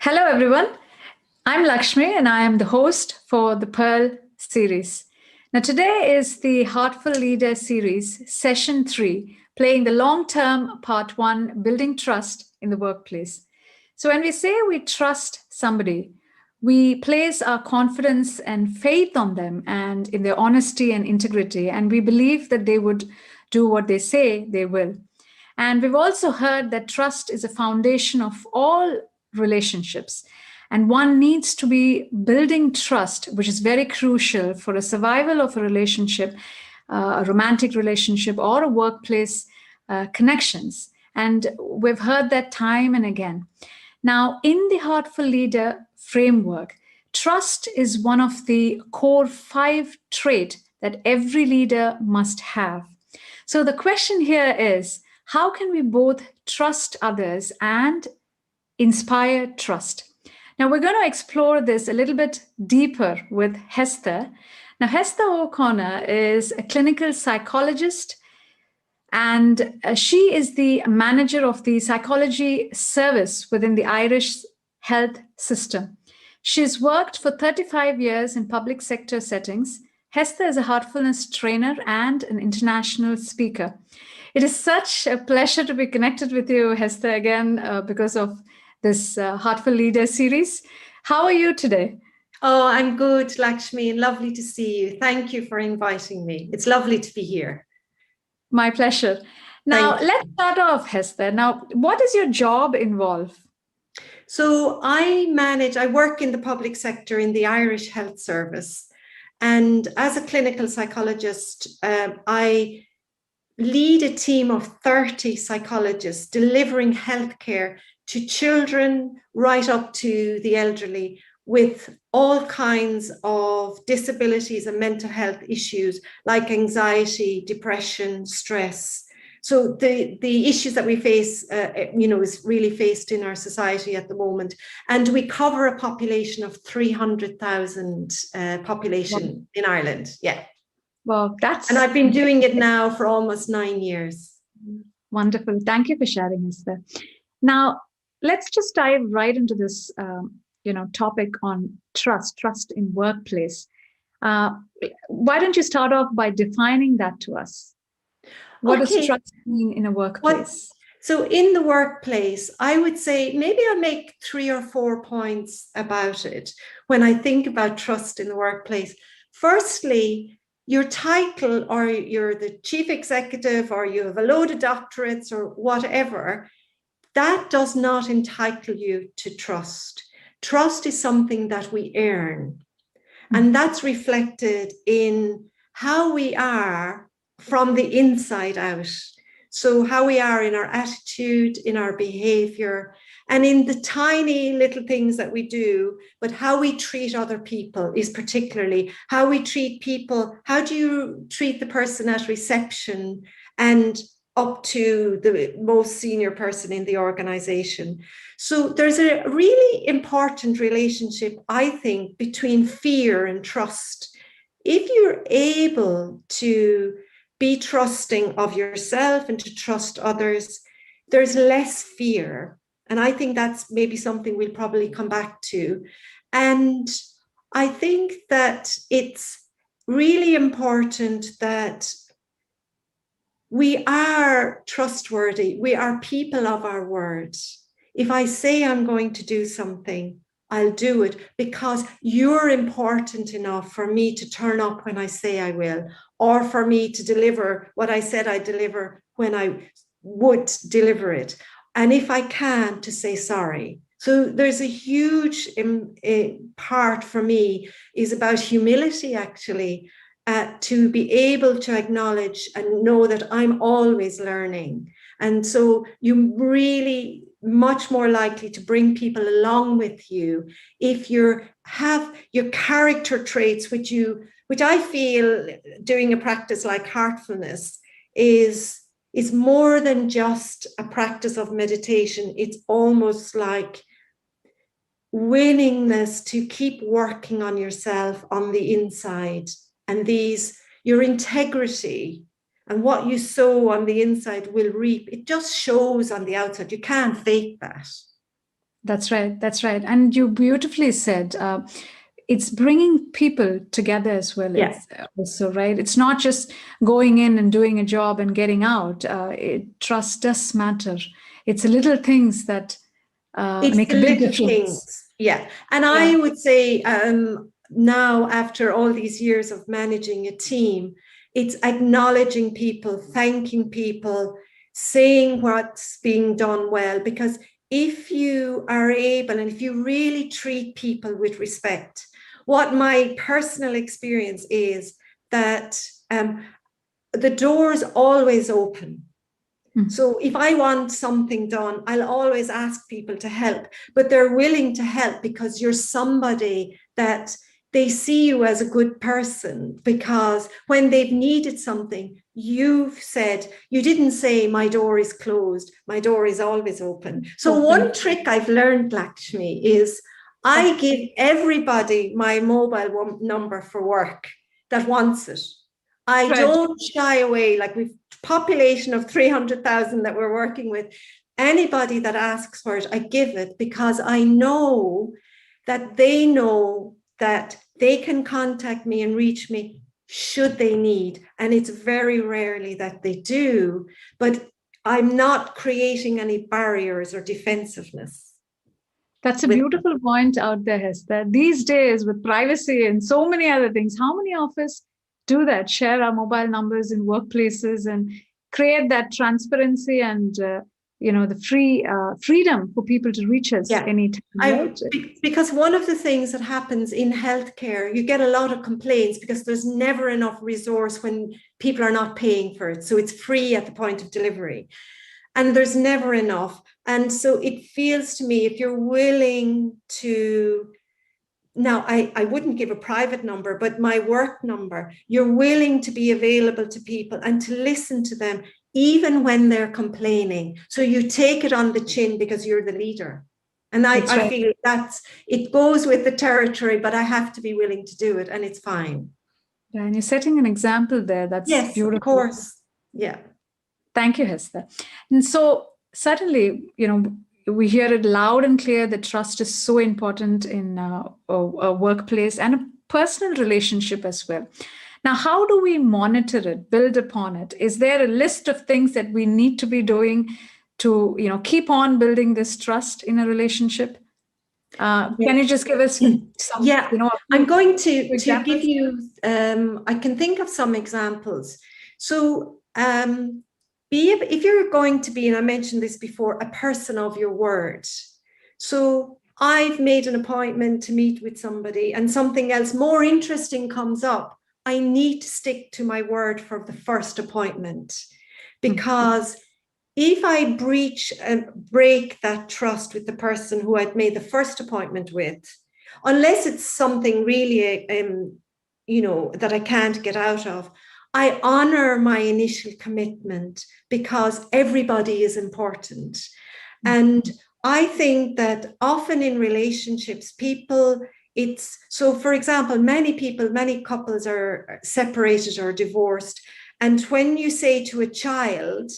Hello, everyone. I'm Lakshmi, and I am the host for the Pearl series. Now, today is the Heartful Leader series, session 3, playing the long term part 1, building trust in the workplace. So, when we say we trust somebody, we place our confidence and faith on them and in their honesty and integrity, and we believe that they would do what they say they will. And we've also heard that trust is a foundation of all relationships. And one needs to be building trust, which is very crucial for a survival of a relationship, a romantic relationship, or a workplace connections. And we've heard that time and again. Now, in the Heartful Leader framework, trust is one of the core 5 traits that every leader must have. So the question here is, how can we both trust others and inspire trust? Now, we're going to explore this a little bit deeper with Hester. Now, Hester O'Connor is a clinical psychologist, and she is the manager of the psychology service within the Irish health system. She's worked for 35 years in public sector settings. Hester is a heartfulness trainer and an international speaker. It is such a pleasure to be connected with you, Hester, again because of this Heartful Leader series. How are you today? Oh, I'm good, Lakshmi, and lovely to see you. Thank you for inviting me. It's lovely to be here. My pleasure. Now, let's start off, Hester. Now, what does your job involve? So I work in the public sector in the Irish Health Service. And as a clinical psychologist, I lead a team of 30 psychologists delivering healthcare to children right up to the elderly with all kinds of disabilities and mental health issues like anxiety, depression, stress. So the issues that we face, is really faced in our society at the moment. And we cover a population of 300,000 population in Ireland. Yeah. Well, and I've been doing it now for almost 9 years. Wonderful. Thank you for sharing, Hester. Now, let's just dive right into this, topic on trust in workplace. Why don't you start off by defining that to us? What does trust mean in a workplace? So in the workplace, I would say maybe I'll make 3 or 4 points about it when I think about trust in the workplace. Firstly, your title, or you're the chief executive, or you have a load of doctorates or whatever, that does not entitle you to trust. Trust is something that we earn. And that's reflected in how we are from the inside out. So how we are in our attitude, in our behavior, and in the tiny little things that we do, but how we treat other people is particularly how we treat people. How do you treat the person at reception and up to the most senior person in the organization? So there's a really important relationship, I think, between fear and trust. If you're able to be trusting of yourself and to trust others, there's less fear. And I think that's maybe something we'll probably come back to. And I think that it's really important that we are trustworthy. We are people of our word. If I say I'm going to do something, I'll do it because you're important enough for me to turn up when I say I will, or for me to deliver what I said I'd deliver when I would deliver it. And if I can, to say sorry. So there's a huge part for me is about humility, actually, to be able to acknowledge and know that I'm always learning. And so you're really much more likely to bring people along with you if you have your character traits, which I feel doing a practice like heartfulness is more than just a practice of meditation. It's almost like willingness to keep working on yourself on the inside, and your integrity and what you sow on the inside will reap. It just shows on the outside. You can't fake that. That's right. That's right. And you beautifully said it's bringing people together as well. Yeah. It's also right. It's not just going in and doing a job and getting out. Trust does matter. It's the little things that It's make the a big little difference. things. Yeah. And Yeah. I would say now, after all these years of managing a team, it's acknowledging people, thanking people, saying what's being done well. Because if you are able and if you really treat people with respect, what my personal experience is that the door's always open. So if I want something done, I'll always ask people to help, but they're willing to help because you're somebody that they see you as a good person, because when they've needed something, you didn't say my door is closed, my door is always open. So one trick I've learned, Lakshmi, is I give everybody my mobile number for work that wants it. I don't shy away. Like, we've population of 300,000 that we're working with. Anybody that asks for it, I give it, because I know that they can contact me and reach me should they need. And it's very rarely that they do, but I'm not creating any barriers or defensiveness. That's a beautiful point out there, Hester. These days, with privacy and so many other things, how many of us do that? Share our mobile numbers in workplaces and create that transparency and the freedom for people to reach us anytime. Right? Because one of the things that happens in healthcare, you get a lot of complaints because there's never enough resource when people are not paying for it. So it's free at the point of delivery, and there's never enough. And so it feels to me, if you're willing to, now I wouldn't give a private number, but my work number, you're willing to be available to people and to listen to them, even when they're complaining. So you take it on the chin because you're the leader. And I feel it goes with the territory, but I have to be willing to do it, and it's fine. Yeah, and you're setting an example there. That's beautiful. Of course. Yeah. Thank you, Hester. And so certainly, we hear it loud and clear that trust is so important in a workplace and a personal relationship as well. Now, how do we monitor it, build upon it? Is there a list of things that we need to be doing to, keep on building this trust in a relationship? Can you just give us some? Yeah, I'm going to give you. I can think of some examples. So, if you're going to be, and I mentioned this before, a person of your word. So I've made an appointment to meet with somebody, and something else more interesting comes up. I need to stick to my word for the first appointment, because if I break that trust with the person who I'd made the first appointment with, unless it's something really, that I can't get out of, I honor my initial commitment, because everybody is important. And I think that often in relationships, so for example, many couples are separated or divorced. And when you say to a child,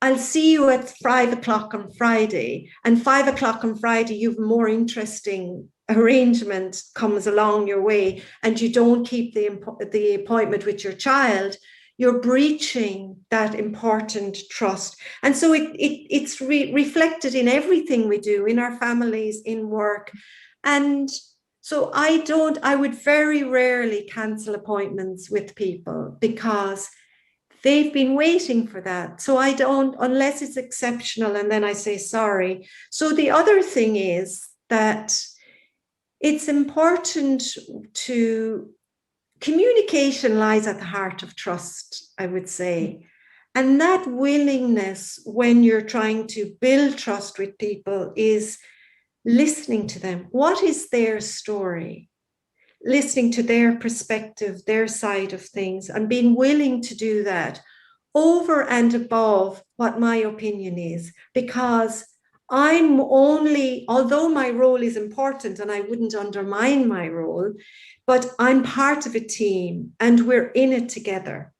I'll see you at 5 o'clock on Friday, and 5 o'clock on Friday, you've more interesting arrangement comes along your way, and you don't keep the appointment with your child, you're breaching that important trust. And so it's reflected in everything we do, in our families, in work. And so I would very rarely cancel appointments with people, because they've been waiting for that. So I don't, unless it's exceptional, and then I say sorry. So the other thing is that it's important to, communication lies at the heart of trust, I would say. And that willingness, when you're trying to build trust with people, is listening to them. What is their story? Listening to their perspective, their side of things, and being willing to do that over and above what my opinion is. Because although my role is important and I wouldn't undermine my role, but I'm part of a team and we're in it together.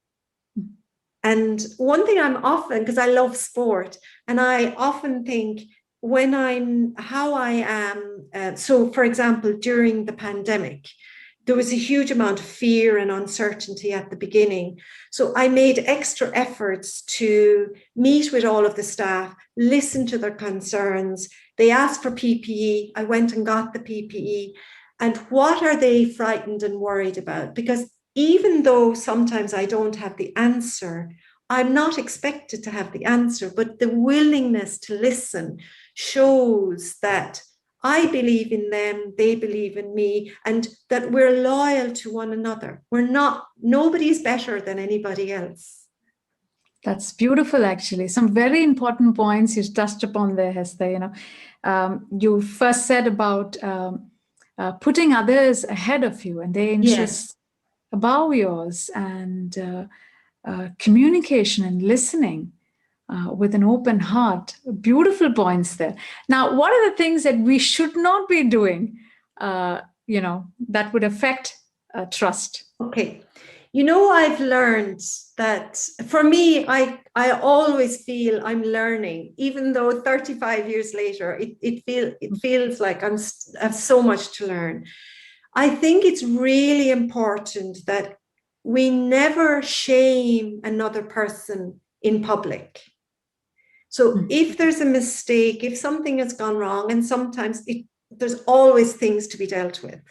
And one thing I'm often, because I love sport, and I often think how I am. So, for example, during the pandemic, there was a huge amount of fear and uncertainty at the beginning. So I made extra efforts to meet with all of the staff, listen to their concerns. They asked for PPE. I went and got the PPE. And what are they frightened and worried about? Because even though sometimes I don't have the answer, I'm not expected to have the answer, but the willingness to listen shows that I believe in them, they believe in me, and that we're loyal to one another. Nobody's better than anybody else. That's beautiful, actually. Some very important points you touched upon there, Hester. You first said about putting others ahead of you and their interests above yours, and communication and listening with an open heart. Beautiful points there. Now, what are the things that we should not be doing, that would affect trust? Okay. I've learned that for me, I always feel I'm learning, even though 35 years later, it feels like I have so much to learn. I think it's really important that we never shame another person in public. So if there's a mistake, if something has gone wrong, and sometimes there's always things to be dealt with.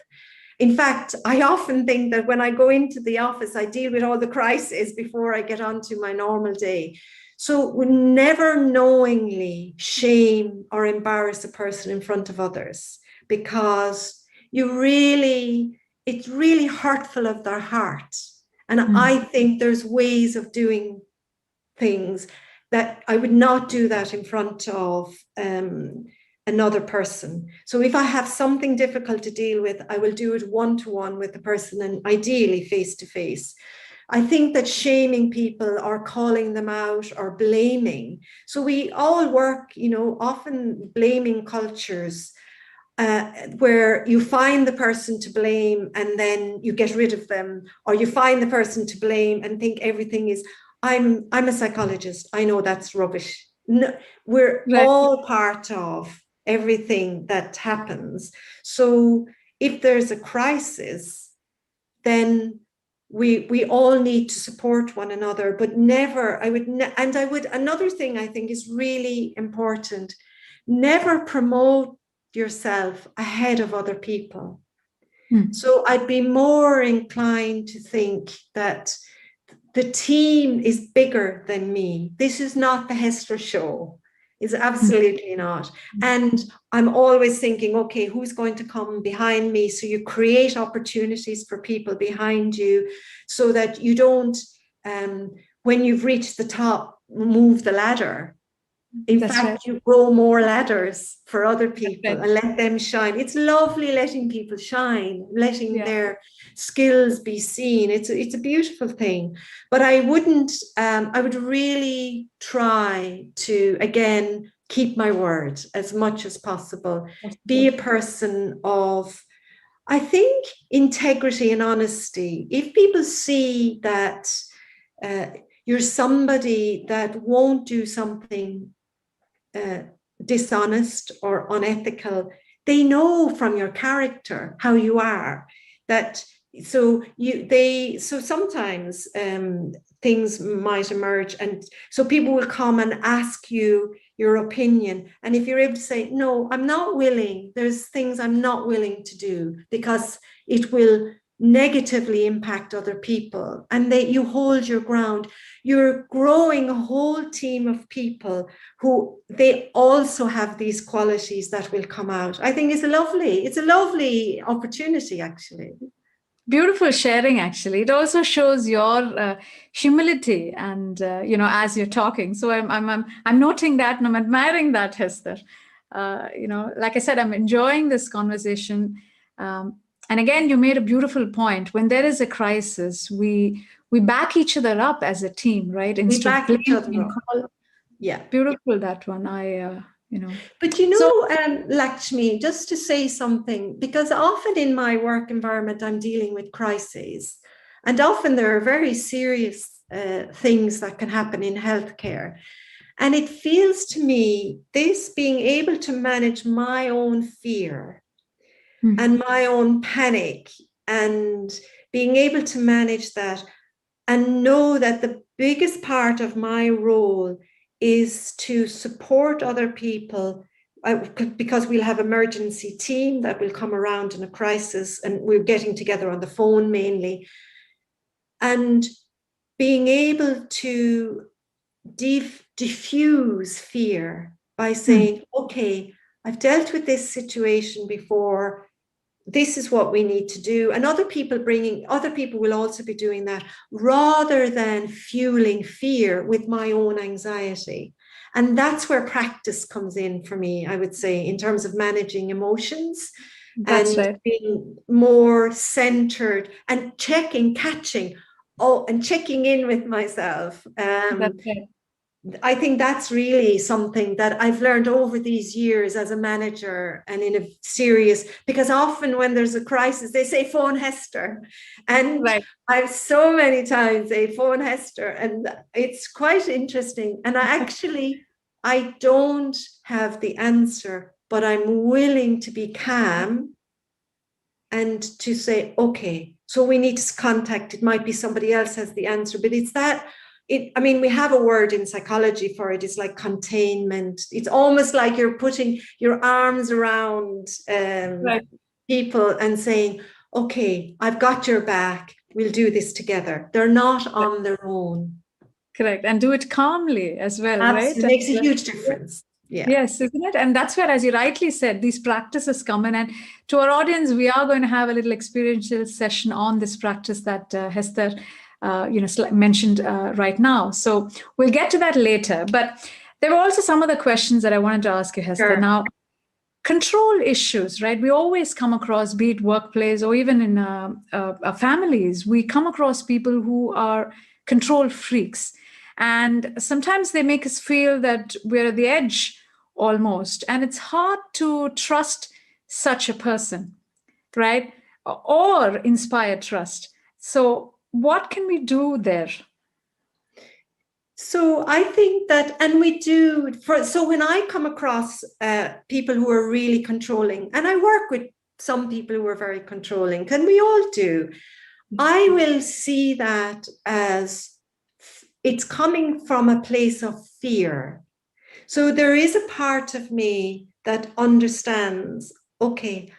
In fact, I often think that when I go into the office, I deal with all the crises before I get onto my normal day. So we never knowingly shame or embarrass a person in front of others, because it's really hurtful of their heart. And I think there's ways of doing things that I would not do that in front of another person. So if I have something difficult to deal with, I will do it one-to-one with the person, and ideally face-to-face. I think that shaming people or calling them out or blaming. So we all work, often blaming cultures where you find the person to blame and then you get rid of them, or you find the person to blame and think everything is, I'm a psychologist, I know that's rubbish. No, we're all part of everything that happens. So if there's a crisis, then we all need to support one another, but never, another thing I think is really important, never promote yourself ahead of other people. So I'd be more inclined to think that the team is bigger than me. This is not the Hester show. It's absolutely not. And I'm always thinking, okay, who's going to come behind me? So you create opportunities for people behind you so that you don't, when you've reached the top, move the ladder. In fact, you grow more ladders for other people and let them shine. It's lovely letting people shine, letting their skills be seen. It's a beautiful thing. But I would really try to, again, keep my word as much as possible. Be a person of, I think, integrity and honesty. If people see that you're somebody that won't do something dishonest or unethical, they know from your character how you are. So sometimes things might emerge, and so people will come and ask you your opinion, and if you're able to say, no, I'm not willing, there's things I'm not willing to do because it will negatively impact other people, and you hold your ground, you're growing a whole team of people who they also have these qualities that will come out. I think it's a lovely opportunity, actually. Beautiful sharing, actually. It also shows your humility, and as you're talking. So I'm noting that, and I'm admiring that, Hester. Like I said, I'm enjoying this conversation. And again, you made a beautiful point. When there is a crisis, we back each other up as a team, right? Instead we back each other up. Yeah, beautiful, that one. But Lakshmi, just to say something, because often in my work environment, I'm dealing with crises, and often there are very serious things that can happen in healthcare. And it feels to me, this being able to manage my own fear and my own panic, and being able to manage that, and know that the biggest part of my role is to support other people, because we'll have emergency team that will come around in a crisis, and we're getting together on the phone mainly, and being able to diffuse fear by saying, okay, I've dealt with this situation before, this is what we need to do. And other people will also be doing that, rather than fueling fear with my own anxiety. And that's where practice comes in for me, I would say, in terms of managing emotions. That's and right. Being more centered and checking in with myself. That's right. I think that's really something that I've learned over these years as a manager, and in a serious, because often when there's a crisis, they say, phone Hester. And right. I've so many times say, phone Hester. And it's quite interesting. And I don't have the answer, but I'm willing to be calm and to say, okay, so we need to contact, it might be somebody else has the answer, but it's that, we have a word in psychology for it. It's like containment. It's almost like you're putting your arms around right. people and saying, okay, I've got your back. We'll do this together. They're not on their own. Correct. And do it calmly as well, Absolutely. right? It makes a huge difference. Yeah. Yes, isn't it? And that's where, as you rightly said, these practices come in. And to our audience, we are going to have a little experiential session on this practice that Hester mentioned right now. So we'll get to that later. But there were also some other questions that I wanted to ask you, Hester. Sure. Now, control issues, right? We always come across, be it workplace or even in our families, we come across people who are control freaks. And sometimes they make us feel that we're at the edge almost. And it's hard to trust such a person, right? Or inspire trust. So what can we do there? So I think that, and we do, so when I come across people who are really controlling, and I work with some people who are very controlling, and we all do, I will see that as it's coming from a place of fear. So there is a part of me that understands, okay,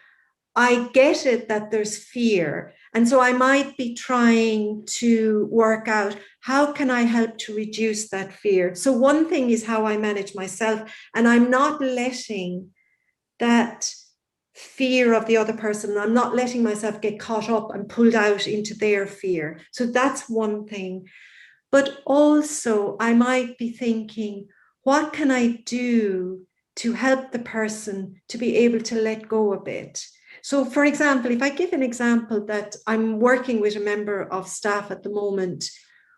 I get it that there's fear. And so I might be trying to work out, how can I help to reduce that fear? So one thing is how I manage myself, and I'm not letting that fear of the other person, I'm not letting myself get caught up and pulled out into their fear. So that's one thing. But also I might be thinking, what can I do to help the person to be able to let go a bit? So, for example, if I give an example, that I'm working with a member of staff at the moment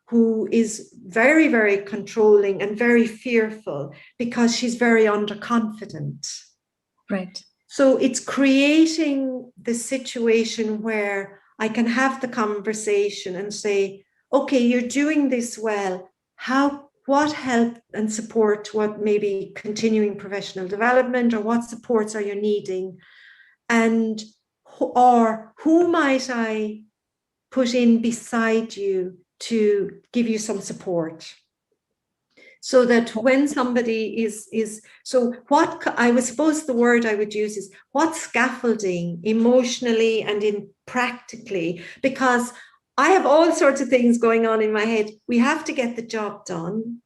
who is very, very controlling and very fearful because she's very underconfident. Right. So it's creating the situation where I can have the conversation and say, okay, you're doing this well. What help and support, what maybe continuing professional development, or what supports are you needing? And or who might I put in beside you to give you some support? So that when somebody so what I would suppose the word I would use is, what scaffolding emotionally and in practically, because I have all sorts of things going on in my head. We have to get the job done.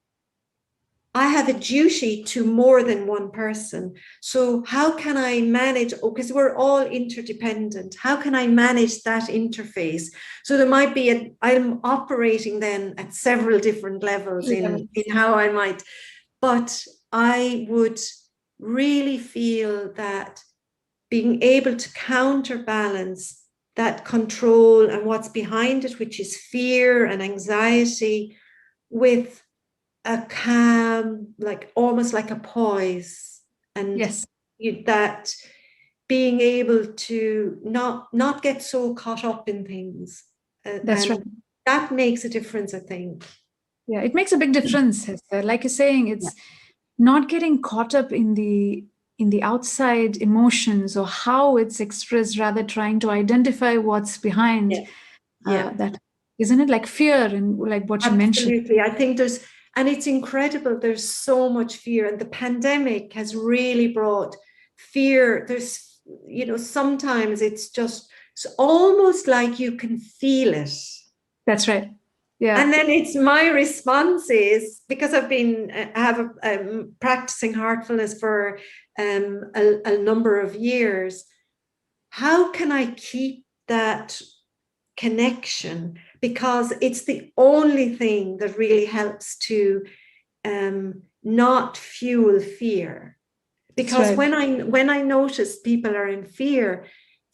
I have a duty to more than one person. So how can I manage, because we're all interdependent, how can I manage that interface? So there might be, I'm operating then at several different levels in how I might, but I would really feel that being able to counterbalance that control and what's behind it, which is fear and anxiety, with a calm, like almost like a poise, and yes, that being able to not get so caught up in things. That's right. That makes a difference, I think. Yeah, it makes a big difference, Hester. Like you're saying, Yeah. it's not getting caught up in the outside emotions or how it's expressed, rather trying to identify what's behind Yeah. Yeah. that. Isn't it like fear and like what you mentioned? Absolutely. I think and it's incredible. There's so much fear, and the pandemic has really brought fear. Sometimes it's almost like you can feel it. That's right. Yeah. And then it's my response is, because practicing heartfulness for a number of years, how can I keep that connection? Because it's the only thing that really helps to not fuel fear. Because right. when I notice people are in fear,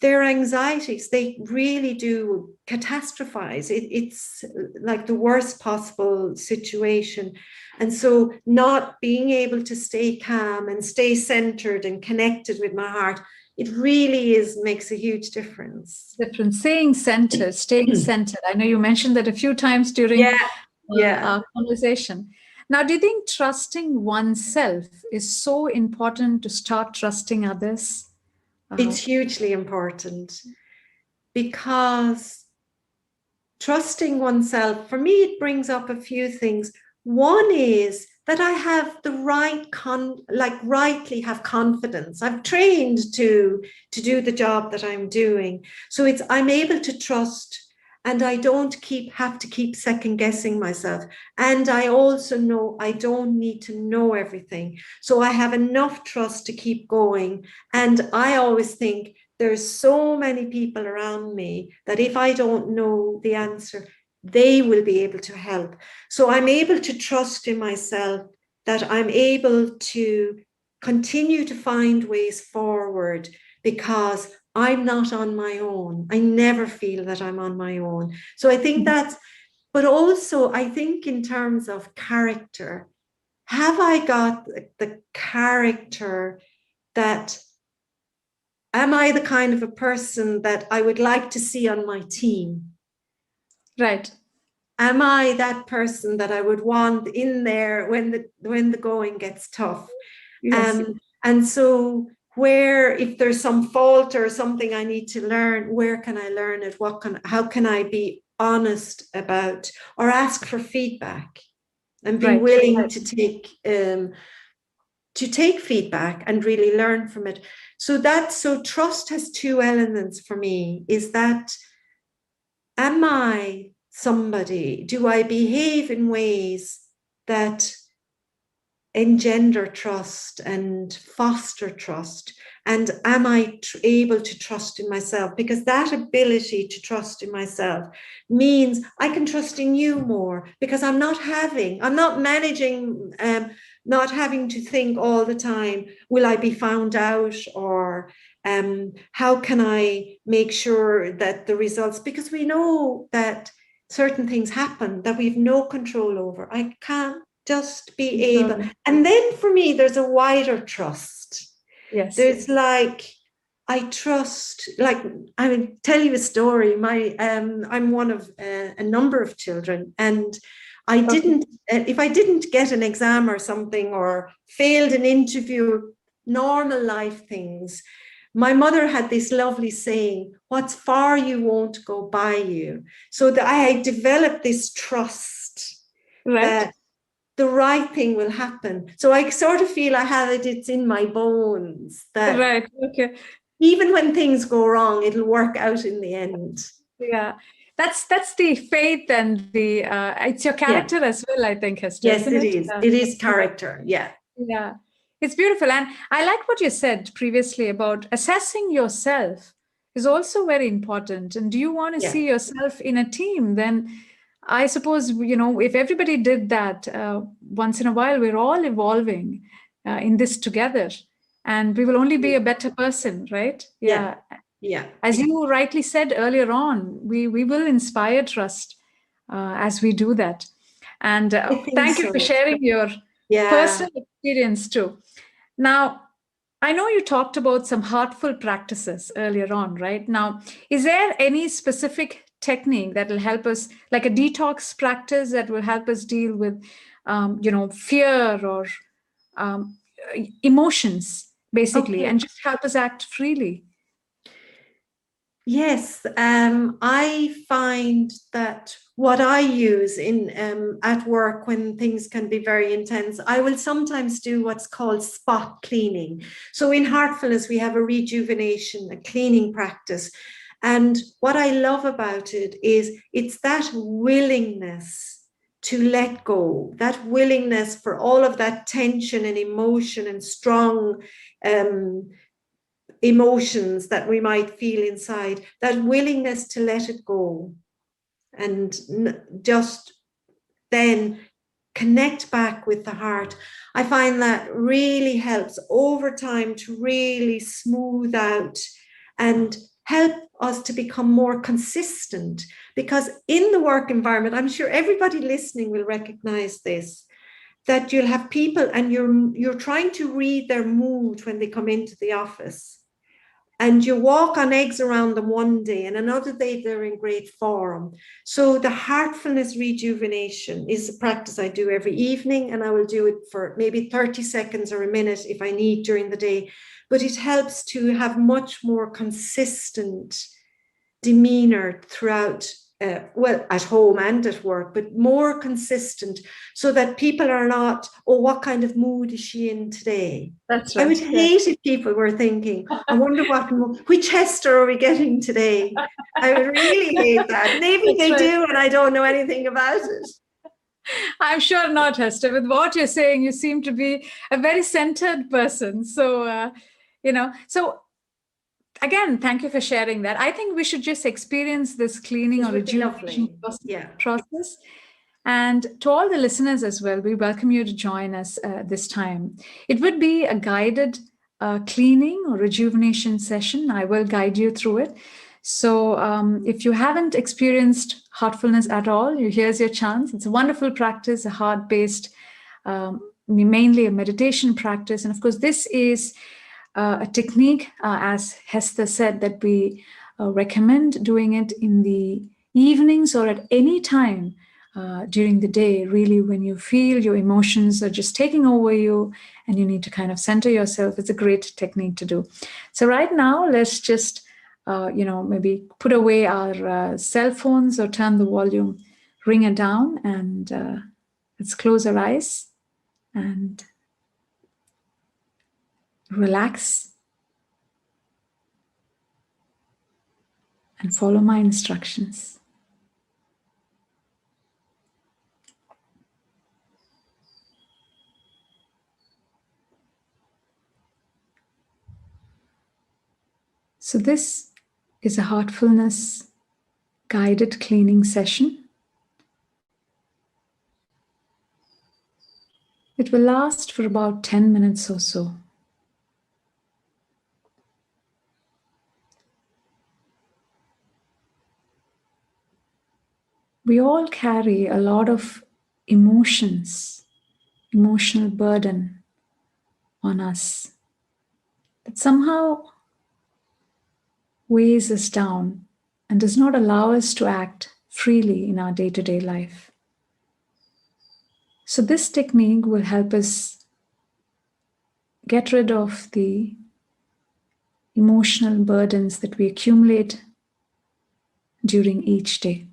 their anxieties, they really do catastrophize. It's like the worst possible situation. And so not being able to stay calm and stay centered and connected with my heart, it really makes a huge difference. Staying centered. I know you mentioned that a few times during Yeah. our conversation. Now, do you think trusting oneself is so important to start trusting others? It's hugely important, because trusting oneself, for me, it brings up a few things. One is that I have the rightly have confidence. I've trained to do the job that I'm doing. So I'm able to trust, and I don't have to keep second guessing myself. And I also know I don't need to know everything. So I have enough trust to keep going. And I always think, there's so many people around me that if I don't know the answer, they will be able to help. So I'm able to trust in myself that I'm able to continue to find ways forward, because I'm not on my own. I never feel that I'm on my own. So I think but also I think in terms of character, have I got the character that, am I the kind of a person that I would like to see on my team? Right. Am I that person that I would want in there when the going gets tough? Yes. And so if there's some fault or something I need to learn, where can I learn it? How can I be honest about, or ask for feedback, and be willing to take feedback and really learn from it. So trust has two elements for me. Is that, am I somebody, do I behave in ways that engender trust and foster trust? And am I able to trust in myself? Because that ability to trust in myself means I can trust in you more, because I'm not managing, not having to think all the time, will I be found out? Or how can I make sure that the results, because we know that certain things happen that we've no control over. I can't just be able. And then for me, there's a wider trust. Yes. There's I trust, I will tell you a story. I'm one of a number of children, and if I didn't get an exam or something, or failed an interview, normal life things, my mother had this lovely saying, what's for you won't go by you. So that I had developed this trust that the right thing will happen. So I sort of feel it's in my bones that even when things go wrong, it'll work out in the end. Yeah, that's the faith and the it's your character as well, I think, Hester. Yes, it is. It is character. Yeah. Yeah, it's beautiful. And I like what you said previously about assessing yourself is also very important. And do you want to see yourself in a team? Then I suppose, if everybody did that once in a while, we're all evolving in this together, and we will only be a better person, right? Yeah. As you rightly said earlier on, we will inspire trust as we do that. And thank you for sharing your personal experience too. Now, I know you talked about some heartful practices earlier on, right? Now, is there any specific technique that will help us, like a detox practice that will help us deal with, fear or emotions, basically, Okay. and just help us act freely. Yes, I find that what I use in at work when things can be very intense, I will sometimes do what's called spot cleaning. So in Heartfulness, we have a rejuvenation, a cleaning practice. And what I love about it is it's that willingness to let go, that willingness for all of that tension and emotion and strong emotions that we might feel inside, that willingness to let it go and just then connect back with the heart. I find that really helps over time to really smooth out and help us to become more consistent, because in the work environment, I'm sure everybody listening will recognize this, that you'll have people and you're trying to read their mood when they come into the office. And you walk on eggs around them one day, and another day they're in great form. So the Heartfulness Rejuvenation is a practice I do every evening, and I will do it for maybe 30 seconds or a minute if I need during the day. But it helps to have much more consistent demeanor throughout, at home and at work, but more consistent, so that people are not, oh, what kind of mood is she in today? That's right. I would hate if people were thinking, I wonder which Hester are we getting today? I would really hate that. Maybe they do, and I don't know anything about it. I'm sure not, Hester. With what you're saying, you seem to be a very centered person. So, so again, thank you for sharing that. I think we should just experience this cleaning or rejuvenation process. And to all the listeners as well, we welcome you to join us this time. It would be a guided cleaning or rejuvenation session. I will guide you through it. So if you haven't experienced heartfulness at all, here's your chance. It's a wonderful practice, a heart-based, mainly a meditation practice. And of course, this is a technique, as Hester said, that we recommend doing it in the evenings or at any time during the day, really, when you feel your emotions are just taking over you and you need to kind of center yourself. It's a great technique to do. So right now, let's just, maybe put away our cell phones or turn the volume ringer down, and let's close our eyes and relax and follow my instructions. So this is a heartfulness guided cleaning session. It will last for about 10 minutes or so. We all carry a lot of emotions, emotional burden on us that somehow weighs us down and does not allow us to act freely in our day-to-day life. So this technique will help us get rid of the emotional burdens that we accumulate during each day.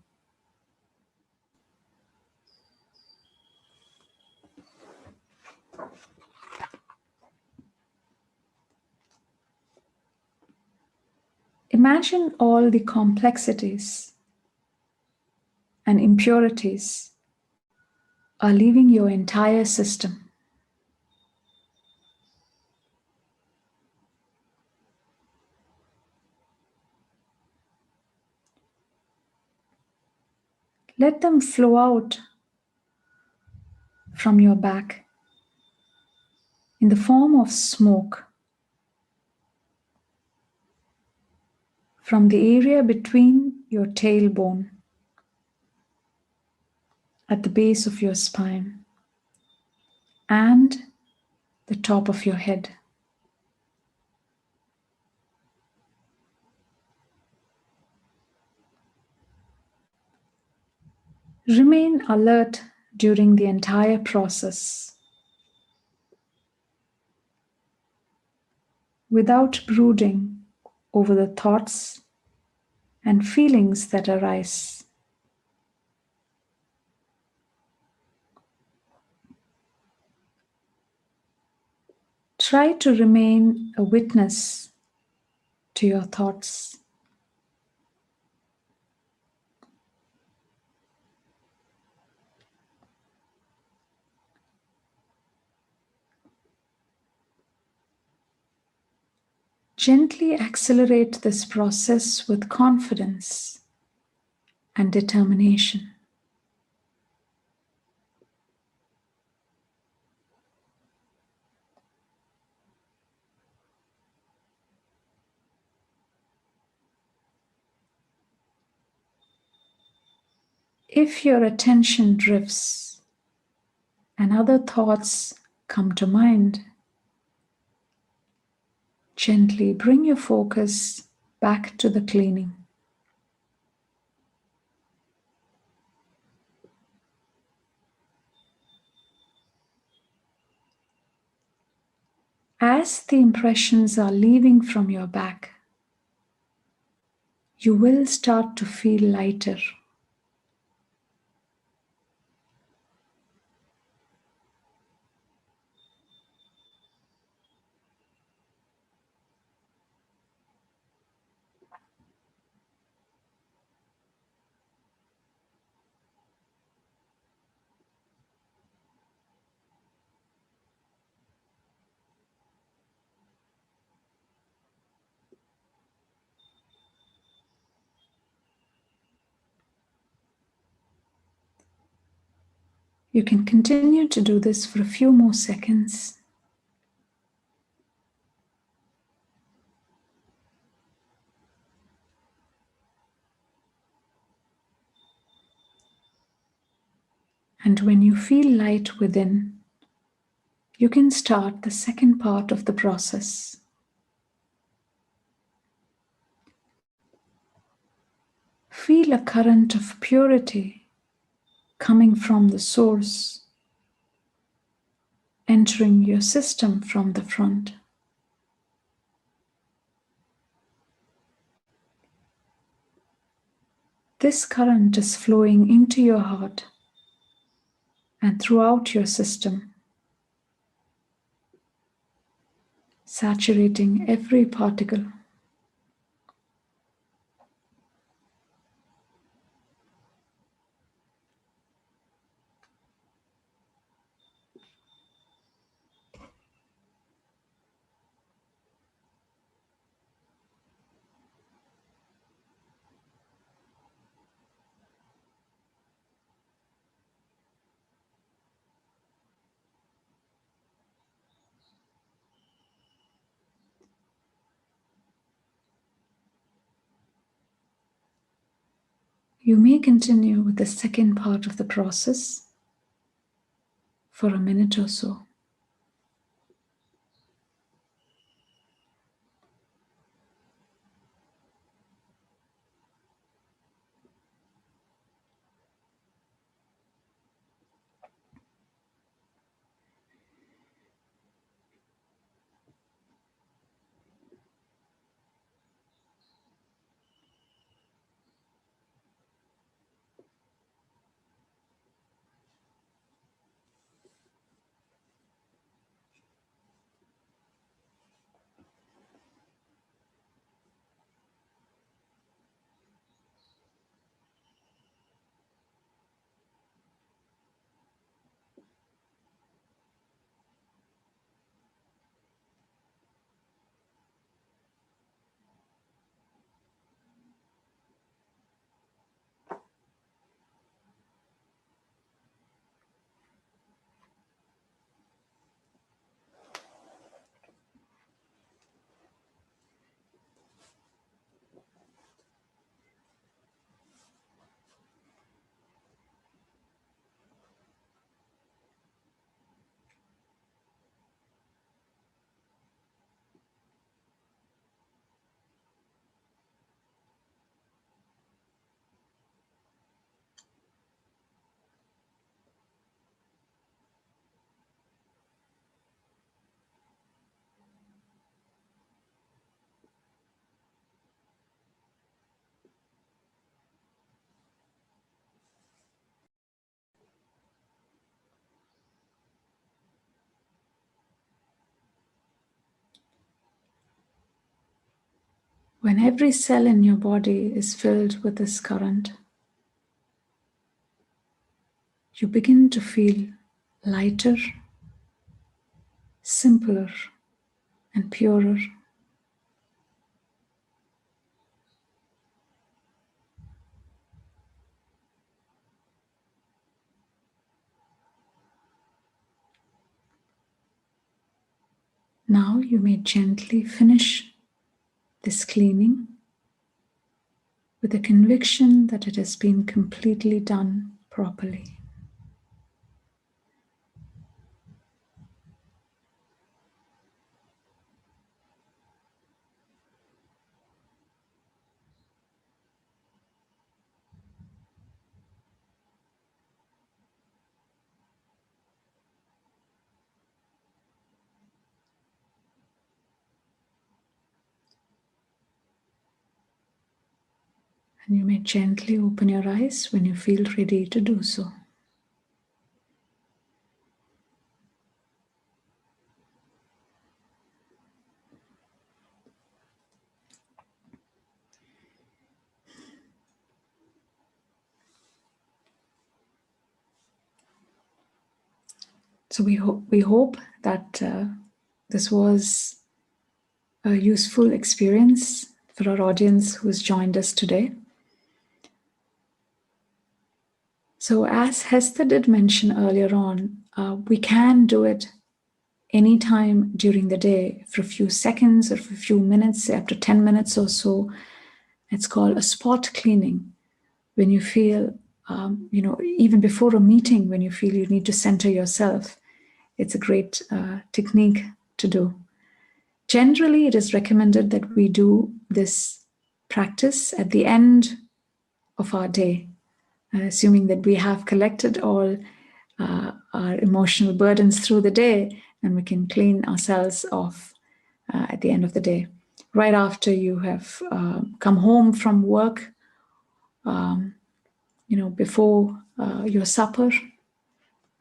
Imagine all the complexities and impurities are leaving your entire system. Let them flow out from your back in the form of smoke from the area between your tailbone at the base of your spine and the top of your head. Remain alert during the entire process, without brooding over the thoughts and feelings that arise. Try to remain a witness to your thoughts. Gently accelerate this process with confidence and determination. If your attention drifts and other thoughts come to mind, gently bring your focus back to the cleaning. As the impressions are leaving from your back, you will start to feel lighter. You can continue to do this for a few more seconds. And when you feel light within, you can start the second part of the process. Feel a current of purity coming from the source, entering your system from the front. This current is flowing into your heart and throughout your system, saturating every particle. You may continue with the second part of the process for a minute or so. when every cell in your body is filled with this current, you begin to feel lighter, simpler, and purer. Now you may gently finish this cleaning with the conviction that it has been completely done properly. And you may gently open your eyes when you feel ready to do so. So we hope that this was a useful experience for our audience who has joined us today. So as Hester did mention earlier on, we can do it anytime during the day for a few seconds or for a few minutes, say up to 10 minutes or so. It's called a spot cleaning. When you feel, even before a meeting, when you feel you need to center yourself, it's a great technique to do. Generally, it is recommended that we do this practice at the end of our day, assuming that we have collected all our emotional burdens through the day, and we can clean ourselves off at the end of the day. Right after you have come home from work, before your supper,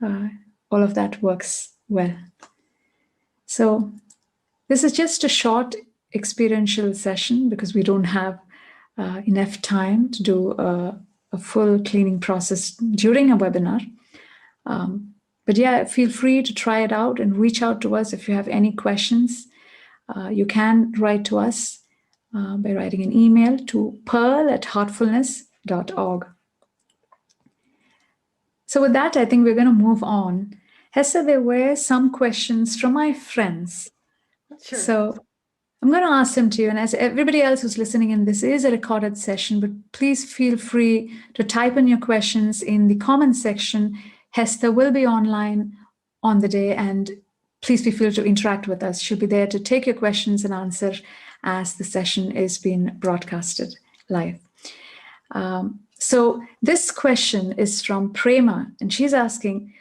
all of that works well. So this is just a short experiential session because we don't have enough time to do a full cleaning process during a webinar. But yeah, feel free to try it out and reach out to us if you have any questions. You can write to us by writing an email to pearl@heartfulness.org. So with that, I think we're going to move on. Hester, there were some questions from my friends. Sure. So I'm going to ask them to you. And as everybody else who's listening in, this is a recorded session, but please feel free to type in your questions in the comments section. Hester will be online on the day, and please feel free to interact with us. She'll be there to take your questions and answer as the session is being broadcasted live. So this question is from Prema, and she's asking,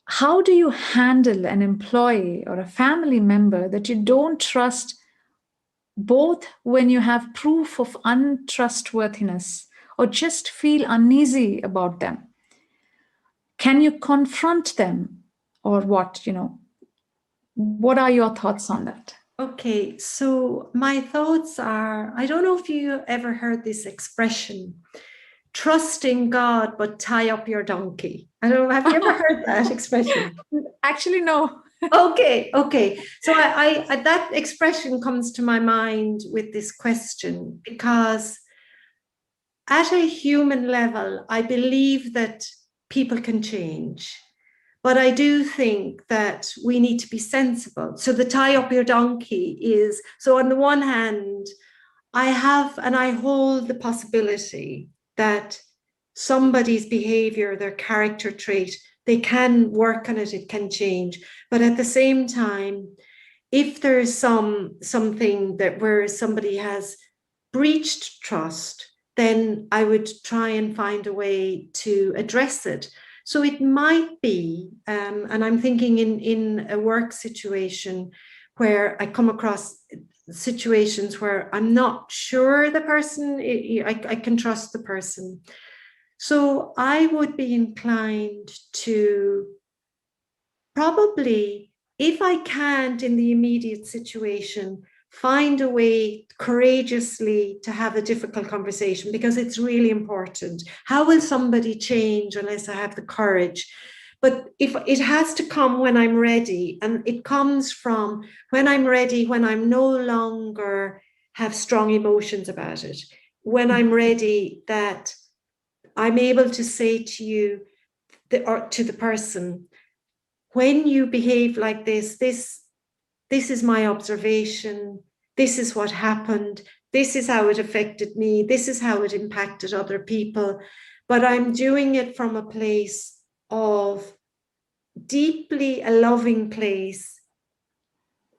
how do you handle an employee or a family member that you don't trust, both when you have proof of untrustworthiness or just feel uneasy about them? Can you confront them, or what? What are your thoughts on that? Okay, so my thoughts are, I don't know if you ever heard this expression, trust in God, but tie up your donkey. I don't know, have you ever heard that expression? Actually, no. Okay. So I that expression comes to my mind with this question, because at a human level, I believe that people can change. But I do think that we need to be sensible. So the tie up your donkey is, so on the one hand, I hold the possibility that somebody's behavior, their character trait, they can work on it, it can change. But at the same time, if there's something that where somebody has breached trust, then I would try and find a way to address it. So it might be, and I'm thinking in a work situation where I come across situations where I'm not sure the person, I can trust the person. So I would be inclined to probably, if I can't in the immediate situation, find a way courageously to have a difficult conversation, because it's really important. How will somebody change unless I have the courage? But if it has to come when I'm ready, and it comes from when I'm ready, when I'm no longer have strong emotions about it, when I'm ready that I'm able to say to you, or to the person, when you behave like this is my observation, this is what happened, this is how it affected me, this is how it impacted other people, but I'm doing it from a place of deeply a loving place.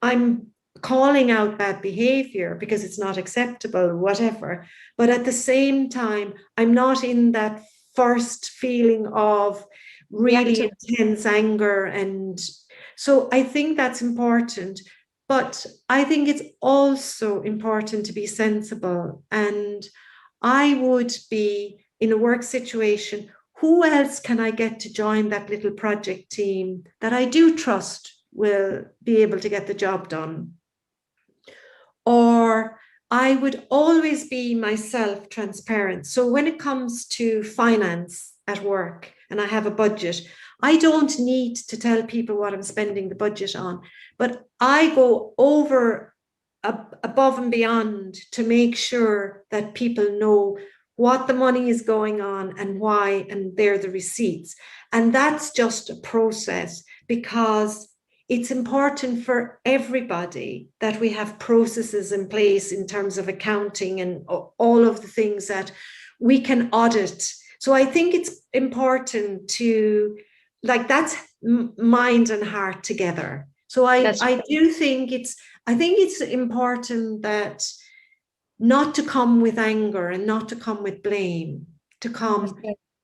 I'm calling out bad behavior because it's not acceptable, whatever. But at the same time, I'm not in that first feeling of really intense anger. And so I think that's important. But I think it's also important to be sensible. And I would be in a work situation, who else can I get to join that little project team that I do trust will be able to get the job done? Or I would always be myself transparent. So when it comes to finance at work and I have a budget, I don't need to tell people what I'm spending the budget on, but I go above and beyond to make sure that people know what the money is going on and why, and they're the receipts. And that's just a process, because it's important for everybody that we have processes in place in terms of accounting and all of the things that we can audit. So I think it's important to, like, that's mind and heart together. So I do think it's important that not to come with anger and not to come with blame, to come,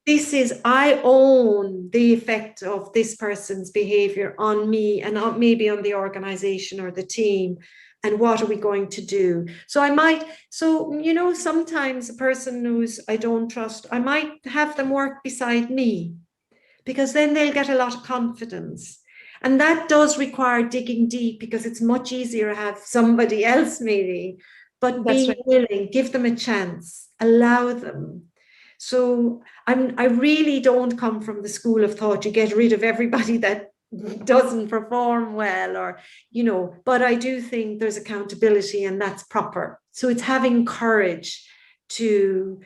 I own the effect of this person's behavior on me and maybe on the organization or the team. And what are we going to do? So sometimes a person who's I don't trust, I might have them work beside me, because then they'll get a lot of confidence. And that does require digging deep, because it's much easier to have somebody else maybe, but being willing, give them a chance, allow them. So I really don't come from the school of thought you get rid of everybody that doesn't perform well, or, but I do think there's accountability, and that's proper. So it's having courage to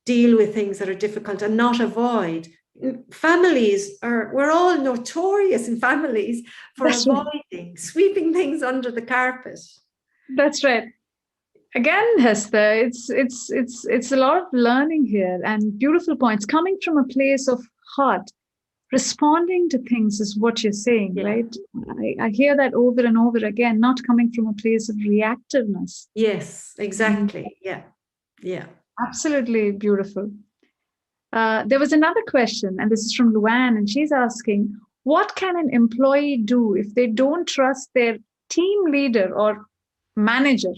deal with things that are difficult and not avoid. We're all notorious in families for sweeping things under the carpet. That's right. Again, Hester, it's a lot of learning here, and beautiful points coming from a place of heart. Responding to things is what you're saying, right? I hear that over and over again, not coming from a place of reactiveness. Yes, exactly. Yeah. Absolutely beautiful. There was another question, and this is from Luann, and she's asking, what can an employee do if they don't trust their team leader or manager?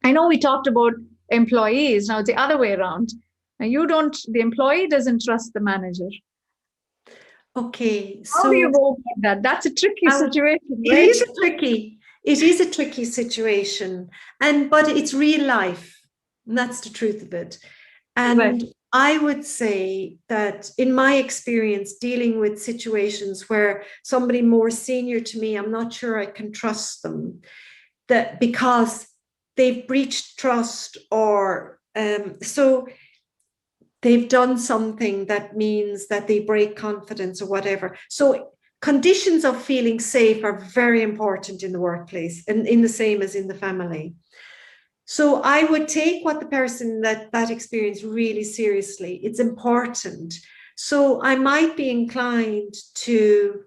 I know we talked about employees, now it's the other way around. The employee doesn't trust the manager. Okay. How do you go about that? That's a tricky situation. Right? It is a tricky situation. But it's real life. And that's the truth of it. And I would say that in my experience dealing with situations where somebody more senior to me, I'm not sure I can trust them, that because they've breached trust, or so they've done something that means that they break confidence or whatever. So conditions of feeling safe are very important in the workplace, and in the same as in the family. So I would take what the person that experience really seriously. It's important. So I might be inclined to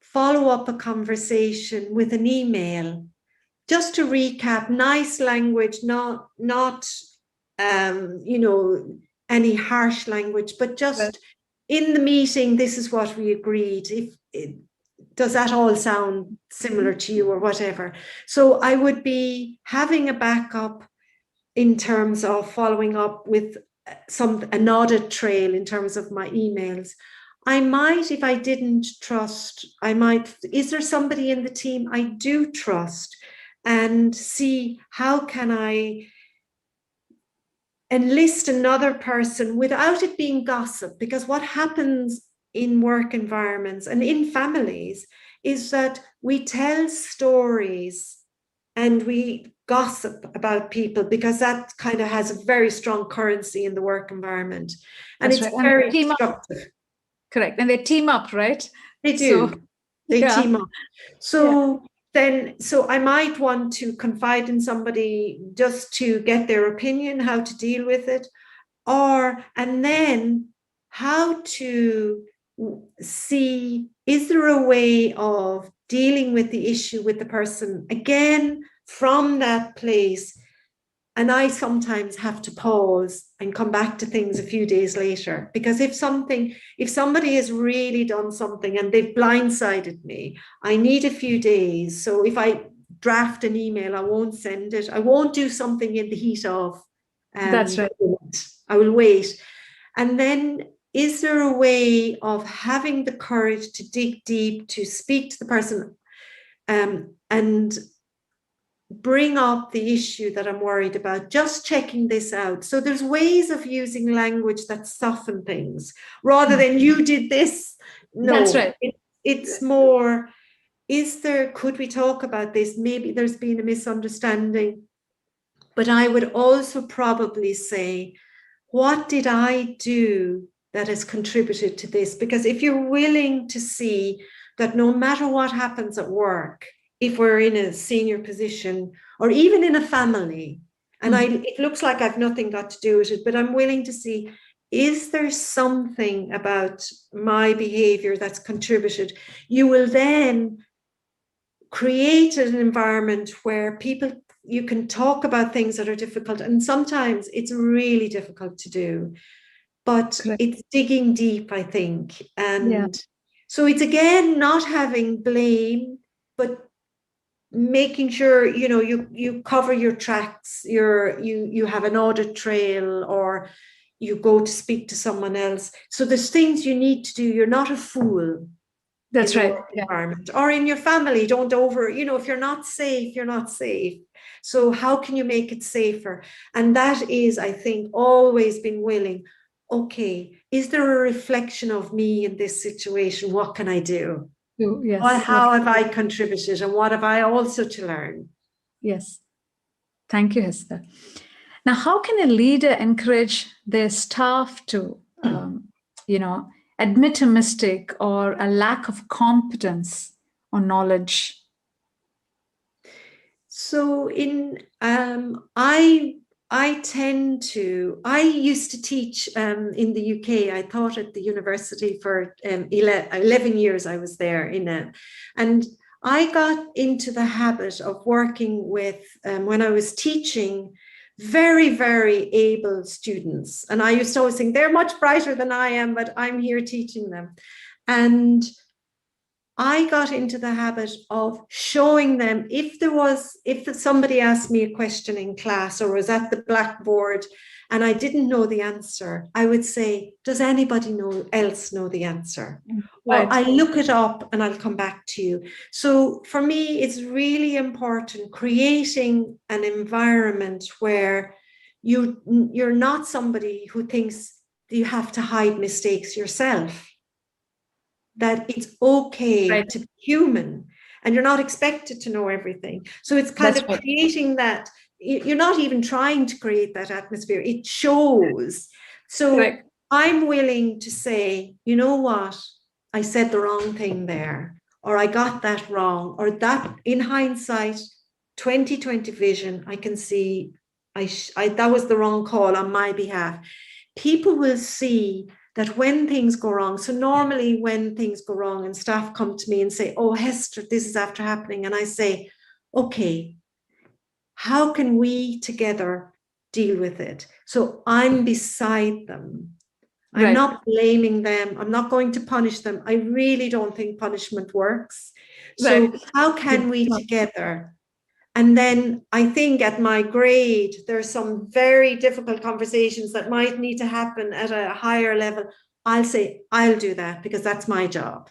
follow up a conversation with an email, just to recap, nice language, not any harsh language, but just in the meeting, this is what we agreed. Does that all sound similar to you, or whatever? So I would be having a backup in terms of following up with an audit trail in terms of my emails. I might, if I didn't trust, is there somebody in the team I do trust? and see how can I enlist another person without it being gossip. Because what happens in work environments and in families is that we tell stories and we gossip about people, because that kind of has a very strong currency in the work environment. And That's it's right. And very team up. destructive. Correct. And they team up, right? They So, do. They yeah. team up. So so I might want to confide in somebody just to get their opinion, how to deal with it, and then how to see, is there a way of dealing with the issue with the person again from that place? And I sometimes have to pause and come back to things a few days later, because if somebody has really done something and they've blindsided me, I need a few days. So if I draft an email, I won't send it. I won't do something in the heat of. That's right. I will wait. And then, is there a way of having the courage to dig deep, to speak to the person, and bring up the issue that I'm worried about, just checking this out? So there's ways of using language that soften things rather than you did this. No, that's right. It's more, could we talk about this? Maybe there's been a misunderstanding. But I would also probably say, what did I do that has contributed to this? Because if you're willing to see that no matter what happens at work, if we're in a senior position or even in a family, and it looks like I've nothing got to do with it, but I'm willing to see, is there something about my behavior that's contributed? You will then create an environment where you can talk about things that are difficult. And sometimes it's really difficult to do, but it's digging deep, I think. And so it's, again, not having blame, but making sure, you cover your tracks, you have an audit trail, or you go to speak to someone else. So there's things you need to do. You're not a fool. That's right. Environment, or in your family. Don't if you're not safe, you're not safe. So how can you make it safer? And that is, I think, always been willing. Okay, is there a reflection of me in this situation? What can I do? Yes. How have I contributed, and what have I also to learn? Yes. Thank you, Hester. Now, how can a leader encourage their staff to, admit a mistake or a lack of competence or knowledge? So I used to teach in the UK. I taught at the university for 11 years. I was there and I got into the habit of working with, when I was teaching, very, very able students. And I used to always think, they're much brighter than I am, but I'm here teaching them. And I got into the habit of showing them, if somebody asked me a question in class or was at the blackboard and I didn't know the answer, I would say, does anybody else know the answer? Right. Or I look it up and I'll come back to you. So for me, it's really important creating an environment where you're not somebody who thinks you have to hide mistakes yourself. That it's okay to be human, and you're not expected to know everything. So it's kind of creating that. You're not even trying to create that atmosphere. It shows. So I'm willing to say, you know what, I said the wrong thing there, or I got that wrong, or that in hindsight, 2020 vision, I can see that was the wrong call on my behalf. People will see that when things go wrong, so normally when things go wrong and staff come to me and say, oh, Hester, this is after happening. And I say, okay, how can we together deal with it? So I'm beside them. I'm not blaming them. I'm not going to punish them. I really don't think punishment works. So how can we together? And then I think at my grade, there's some very difficult conversations that might need to happen at a higher level. I'll say, I'll do that because that's my job.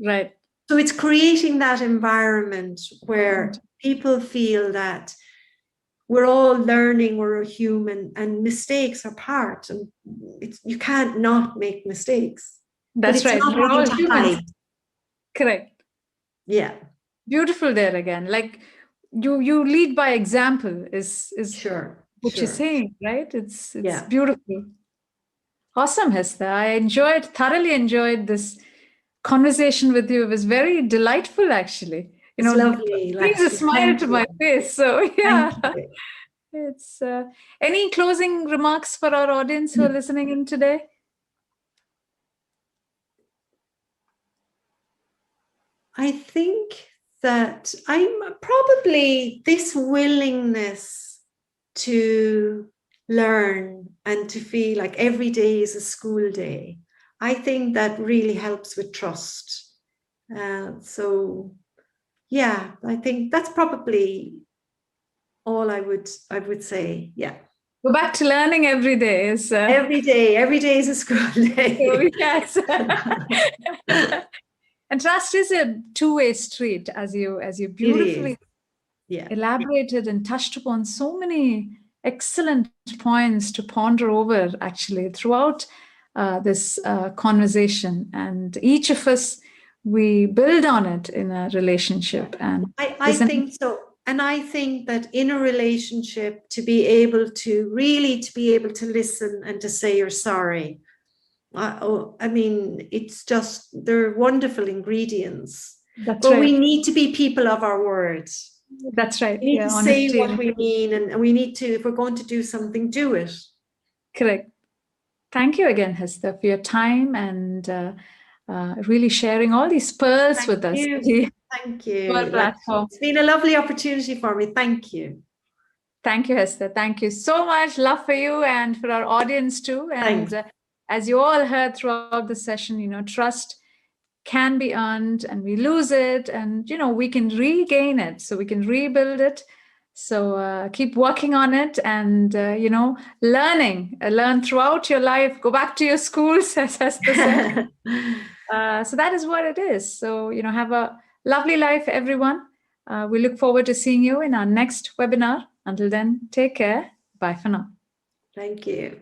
Right. So it's creating that environment where People feel that we're all learning, we're human, and mistakes are part, and you can't not make mistakes. That's but it's right. not We're all having to humans. hide. Correct. Yeah. Beautiful there again. Like you lead by example is Sure. what you're Sure. saying, right? It's Yeah. beautiful. Awesome, Hester. I thoroughly enjoyed this conversation with you. It was very delightful, actually. It's lovely, Brings a Lakshmi. smile Thank to my you. face. So yeah, Thank you. it's any closing remarks for our audience who are listening in today? I think that I'm probably this willingness to learn and to feel like every day is a school day. I think that really helps with trust. So yeah, I think that's probably all I would say. Yeah. Go back to learning every day. Is Every day is a school day. So, yes. And trust is a two-way street, as you beautifully elaborated and touched upon so many excellent points to ponder over, actually, throughout this conversation. And each of us, we build on it in a relationship. And I think so. And I think that in a relationship, to be able to listen and to say you're sorry. I mean, it's just, they're wonderful ingredients. But we need to be people of our words. That's right. We need to say what we mean, and we need to, if we're going to do something, do it. Correct. Thank you again, Hester, for your time and really sharing all these pearls with us. Thank you. It's been a lovely opportunity for me. Thank you. Thank you, Hester. Thank you so much. Love for you and for our audience too. And as you all heard throughout the session, trust can be earned and we lose it, and we can regain it, so we can rebuild it. So keep working on it and learn throughout your life. Go back to your schools, as Hester said. So that is what it is. So have a lovely life, everyone. We look forward to seeing you in our next webinar. Until then, take care. Bye for now. Thank you.